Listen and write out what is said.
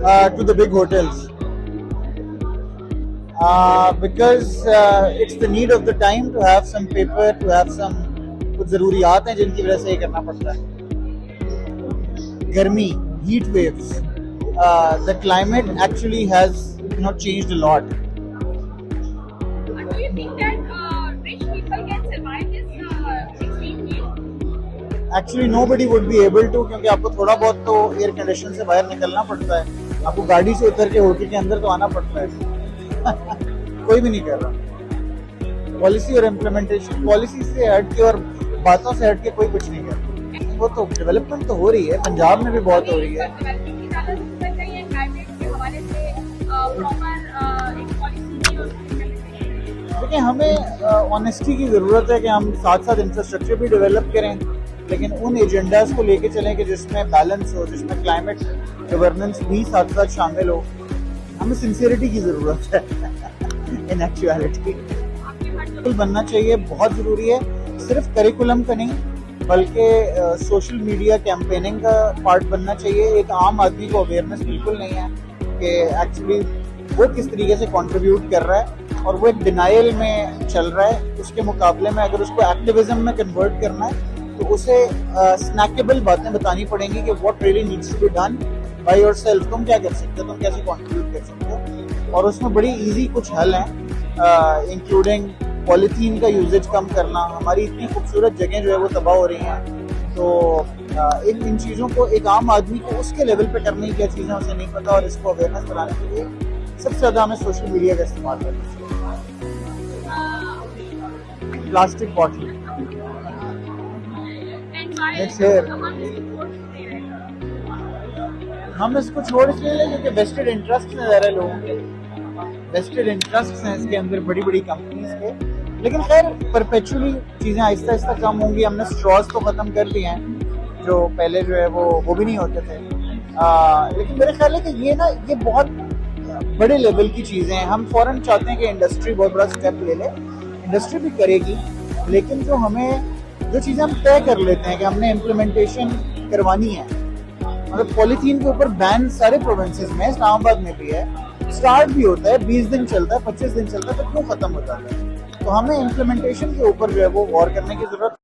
to the big hotels. Because it's the need of the time to have some paper, to have some कुछ ज़रूरियात हैं जिनकी वजह से ये करना पड़ता है. गर्मी, heat waves, the climate actually has changed a lot. Do you think that rich people can survive this extreme heat? Actually nobody would be able to, क्योंकि आपको थोड़ा बहुत तो एयर कंडीशन से बाहर निकलना पड़ता है, आपको गाड़ी से उतर के होटल के अंदर तो आना पड़ता है. कोई भी नहीं कर रहा. पॉलिसी और इम्प्लीमेंटेशन, पॉलिसी से हट के और बातों से हट के कोई कुछ नहीं कर रहा. वो तो डेवलपमेंट तो हो रही है, पंजाब में भी बहुत हो रही है. देखिए, हमें ऑनेस्टी की ज़रूरत है कि हम साथ साथ इंफ्रास्ट्रक्चर भी डेवलप करें, लेकिन उन एजेंडाज को लेके चलें कि जिसमें बैलेंस हो, जिसमें क्लाइमेट गवर्नेंस भी साथ साथ शामिल हो. हमें सिंसियरिटी की ज़रूरत है. इन एक्चुअलिटी बनना चाहिए, बहुत ज़रूरी है. सिर्फ करिकुलम का नहीं बल्कि सोशल मीडिया कैंपेनिंग का पार्ट बनना चाहिए. एक आम आदमी को अवेयरनेस बिल्कुल नहीं है कि एक्चुअली वो किस तरीके से कंट्रीब्यूट कर रहा है, और वो एक डिनाइल में चल रहा है. उसके मुकाबले में अगर उसको एक्टिविज्म में कन्वर्ट करना है तो उसे स्नैकेबल बातें बतानी पड़ेंगी कि what really needs to be done by yourself. तुम क्या कर सकते हो, तुम कैसे कंट्रीब्यूट कर सकते हो, और उसमें बड़ी इजी कुछ हल हैं, इंक्लूडिंग पॉलीथीन का यूजेज कम करना. हमारी इतनी खूबसूरत जगह जो है वो तबाह हो रही हैं, तो इन चीज़ों को एक आम आदमी को उसके लेवल पे करने की क्या चीज़ें उसे नहीं पता, और इसको अवेयरनेस कराने के लिए सबसे ज़्यादा हमें सोशल मीडिया का इस्तेमाल करना चाहिए. प्लास्टिक बॉटल हम इसको छोड़ इसलिए क्योंकि वेस्टेड इंटरेस्ट हैं ज़्यादा लोगों के. वेस्टेड इंटरेस्ट हैं इसके अंदर बड़ी बड़ी कंपनीज के. लेकिन खैर परपेचुअली चीज़ें आहिस्ता आहिस्ता कम होंगी. हमने स्ट्रॉज तो ख़त्म कर दिए हैं, जो पहले जो है वो भी नहीं होते थे. लेकिन मेरे ख्याल है कि ये बहुत बड़े लेवल की चीज़ें हैं. हम फौरन चाहते हैं कि इंडस्ट्री बहुत बड़ा स्टेप ले ले. इंडस्ट्री भी करेगी, लेकिन जो चीज़ें हम तय कर लेते हैं कि हमने इम्प्लीमेंटेशन करवानी है. मतलब पॉलीथीन के ऊपर बैन सारे प्रोविंसेस में, इस्लामाबाद में भी है, स्टार्ट भी होता है, 20 दिन चलता है, 25 दिन चलता है, तो क्यों खत्म हो जाता है. तो हमें इम्प्लीमेंटेशन के ऊपर जो है वो गौर करने की जरूरत